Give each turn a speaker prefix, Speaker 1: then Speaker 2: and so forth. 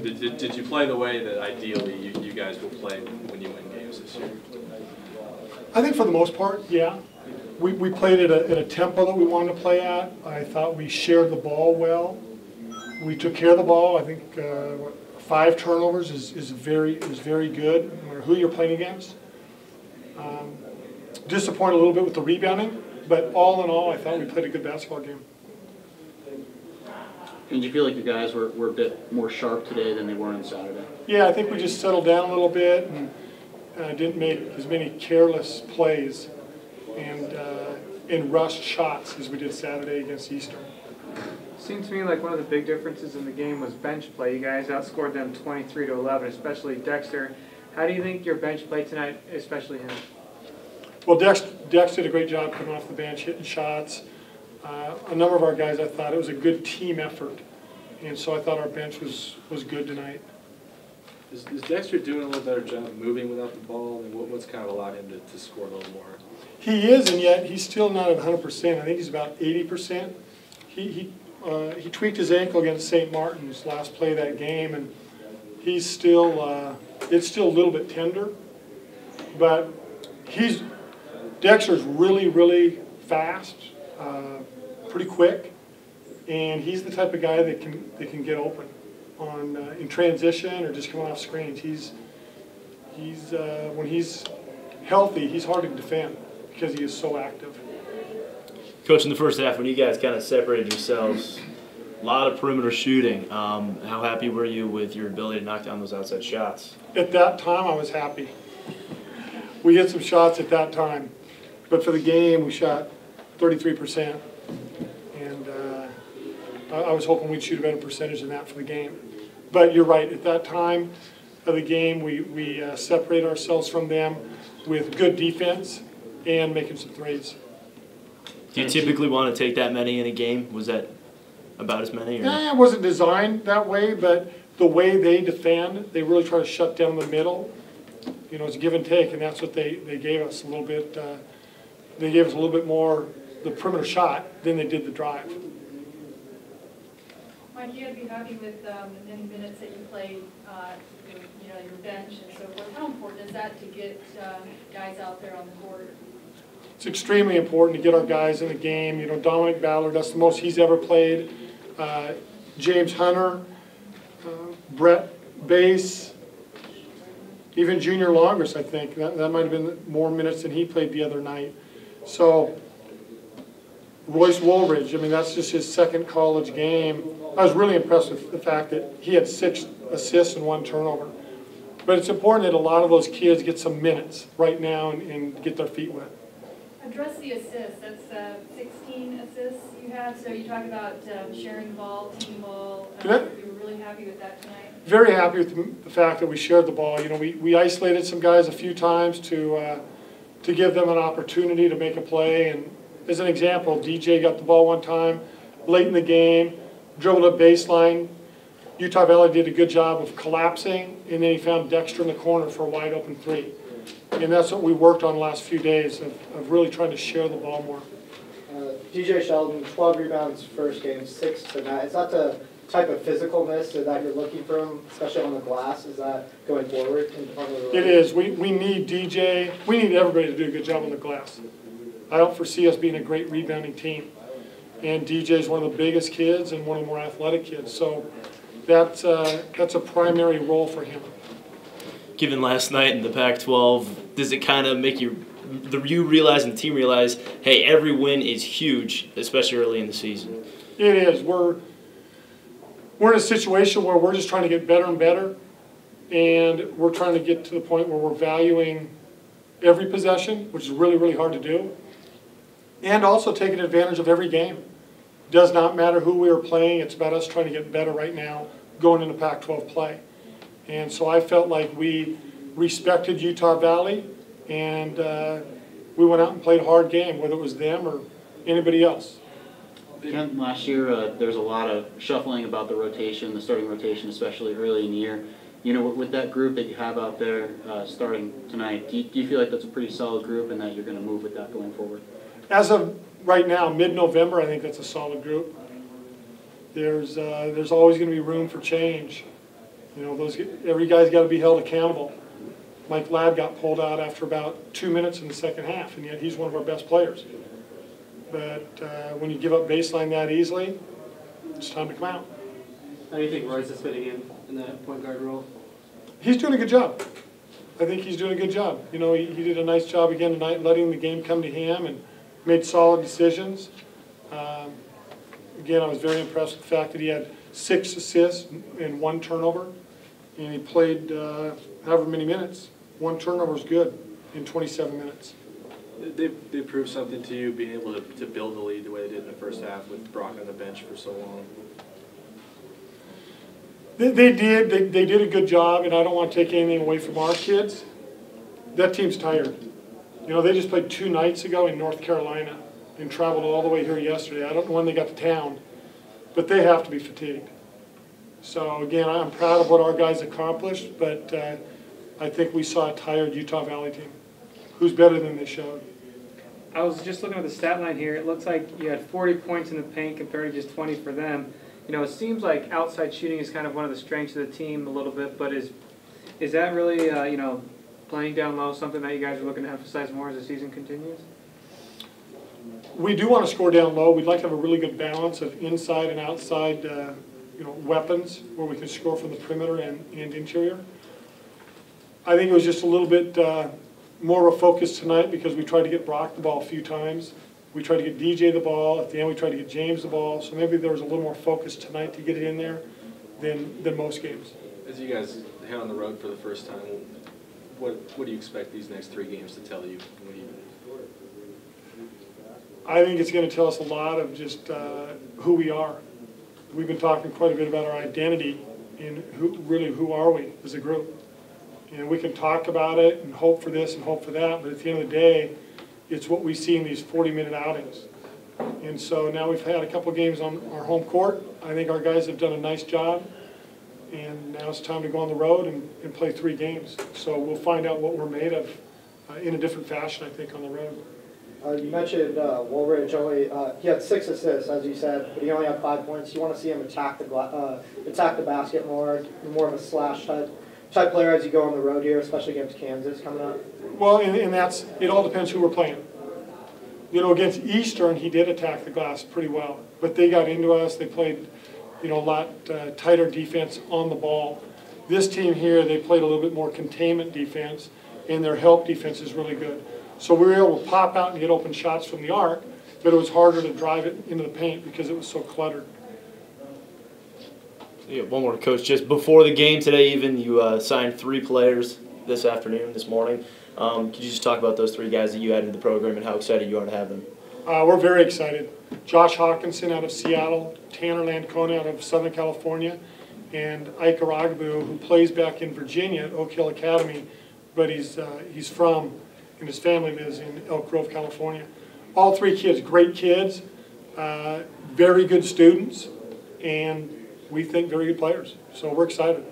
Speaker 1: Did you play the way that ideally you guys will play when you win games this year?
Speaker 2: I think for the most part, yeah. We played at a tempo that we wanted to play at. I thought we shared the ball well. We took care of the ball. I think 5 turnovers is very good, no matter who you're playing against. Disappointed a little bit with the rebounding, but all in all, I thought we played a good basketball game.
Speaker 3: And do you feel like you guys were a bit more sharp today than they were on Saturday?
Speaker 2: Yeah, I think we just settled down a little bit and didn't make as many careless plays and rushed shots as we did Saturday against Eastern.
Speaker 4: Seemed to me like one of the big differences in the game was bench play. You guys outscored them 23-11, especially Dexter. How do you think your bench play tonight, especially him?
Speaker 2: Well, Dex did a great job coming off the bench, hitting shots. A number of our guys, I thought it was a good team effort, and so I thought our bench was good tonight.
Speaker 1: Is Dexter doing a little better job moving without the ball, and what's kind of allowed him to score a little more?
Speaker 2: He is, and yet he's still not at 100%. I think he's about 80%. He tweaked his ankle against St. Martin's last play of that game, and he's still it's still a little bit tender, but Dexter's really fast, pretty quick, and he's the type of guy that can get open on in transition or just coming off screens. He's when he's healthy, he's hard to defend because he is so active.
Speaker 5: Coach, in the first half, when you guys kind of separated yourselves, a lot of perimeter shooting. How happy were you with your ability to knock down those outside shots? At that time, I was happy. We hit some shots at that time, but for the game, we shot 33%, and I was hoping we'd shoot a better percentage than that for the game. But you're right, at that time of the game, we separated ourselves from them with good defense and making some threes. Do you typically want to take that many in a game? Was that about as many? Or? Yeah, it wasn't designed that way, but the way they defend, they really try to shut down the middle. You know, it's give and take, and that's what they gave us a little bit. They gave us a little bit more the perimeter shot than they did the drive.
Speaker 6: Mike, you got to be happy with the many minutes that you played, your bench and so forth. How important is that to get guys out there on the court?
Speaker 2: It's extremely important to get our guys in the game. You know, Dominic Ballard, that's the most he's ever played. James Hunter, Brett Bass, even Junior Longers, I think. That might have been more minutes than he played the other night. So, Royce Woolridge, I mean, that's just his second college game. I was really impressed with the fact that he had 6 assists and 1 turnover. But it's important that a lot of those kids get some minutes right now and get their feet wet.
Speaker 6: Address the assists. That's 16 assists you had. So you talk about sharing the ball, team ball. You were really happy with that tonight? Very happy with the fact that we shared the ball. You know, we isolated some guys a few times to give them an opportunity to make a play. And as an example, DJ got the ball one time late in the game, dribbled up baseline. Utah Valley did a good job of collapsing, and then he found Dexter in the corner for a wide open 3. And that's what we worked on the last few days of really trying to share the ball more.
Speaker 7: DJ Sheldon, 12 rebounds first game, 6 tonight. Is that the type of physicalness that you're looking from, especially on the glass? Is that going forward?
Speaker 2: It is. We need DJ. We need everybody to do a good job on the glass. I don't foresee us being a great rebounding team. And DJ is one of the biggest kids and one of the more athletic kids. So that's a primary role for him.
Speaker 5: Given last night in the Pac-12, does it kind of make you realize and the team realize, hey, every win is huge, especially early in the season?
Speaker 2: It is. We're in a situation where we're just trying to get better and better, and we're trying to get to the point where we're valuing every possession, which is really hard to do, and also taking advantage of every game. It does not matter who we are playing. It's about us trying to get better right now going into Pac-12 play. And so I felt like we respected Utah Valley, and we went out and played a hard game, whether it was them or anybody else.
Speaker 3: Ken, last year there was a lot of shuffling about the rotation, the starting rotation, especially early in the year. You know, with that group that you have out there starting tonight, do you feel like that's a pretty solid group and that you're going to move with that going forward?
Speaker 2: As of right now, mid-November, I think that's a solid group. There's always going to be room for change. You know, every guy's got to be held accountable. Mike Ladd got pulled out after about 2 minutes in the second half, and yet he's one of our best players. But when you give up baseline that easily, it's time to come out.
Speaker 8: How do you think Royce is fitting in that point guard role?
Speaker 2: He's doing a good job. I think he's doing a good job. You know, he did a nice job again tonight, letting the game come to him and made solid decisions. Again, I was very impressed with the fact that he had 6 assists and 1 turnover, and he played however many minutes. 1 turnover is good in 27 minutes.
Speaker 1: They proved something to you, being able to build the lead the way they did in the first half with Brock on the bench for so long.
Speaker 2: They did a good job, and I don't want to take anything away from our kids. That team's tired. You know, they just played 2 nights ago in North Carolina and traveled all the way here yesterday. I don't know when they got to town, but they have to be fatigued. So again, I'm proud of what our guys accomplished, but I think we saw a tired Utah Valley team who's better than they showed.
Speaker 4: I was just looking at the stat line here. It looks like you had 40 points in the paint compared to just 20 for them. You know, it seems like outside shooting is kind of one of the strengths of the team a little bit, but is that really, you know, playing down low something that you guys are looking to emphasize more as the season continues?
Speaker 2: We do want to score down low. We'd like to have a really good balance of inside and outside you know, weapons where we can score from the perimeter and interior. I think it was just a little bit more of a focus tonight because we tried to get Brock the ball a few times. We tried to get DJ the ball. At the end, we tried to get James the ball. So maybe there was a little more focus tonight to get it in there than most games.
Speaker 1: As you guys head on the road for the first time, what do you expect these next 3 games to tell you?
Speaker 2: I think it's going to tell us a lot of just who we are. We've been talking quite a bit about our identity and who are we as a group. And we can talk about it and hope for this and hope for that, but at the end of the day, it's what we see in these 40-minute outings. And so now we've had a couple games on our home court. I think our guys have done a nice job. And now it's time to go on the road and play 3 games. So we'll find out what we're made of in a different fashion, I think, on the road.
Speaker 7: You mentioned Woolridge he had 6 assists, as you said, but he only had 5 points. You want to see him attack the basket more of a slash type player as you go on the road here, especially against Kansas coming up?
Speaker 2: Well, and it all depends who we're playing. You know, against Eastern, he did attack the glass pretty well, but they got into us. They played, you know, a lot tighter defense on the ball. This team here, they played a little bit more containment defense, and their help defense is really good. So we were able to pop out and get open shots from the arc, but it was harder to drive it into the paint because it was so cluttered.
Speaker 5: Yeah, one more, Coach. Just before the game today, even you signed 3 players this morning. Could you just talk about those 3 guys that you added to the program and how excited you are to have them?
Speaker 2: We're very excited. Josh Hawkinson out of Seattle, Tanner Lancona out of Southern California, and Ike Aragabu, who plays back in Virginia at Oak Hill Academy, but he's from, and his family lives in Elk Grove, California. All 3 kids, great kids, very good students, and we think very good players. So we're excited.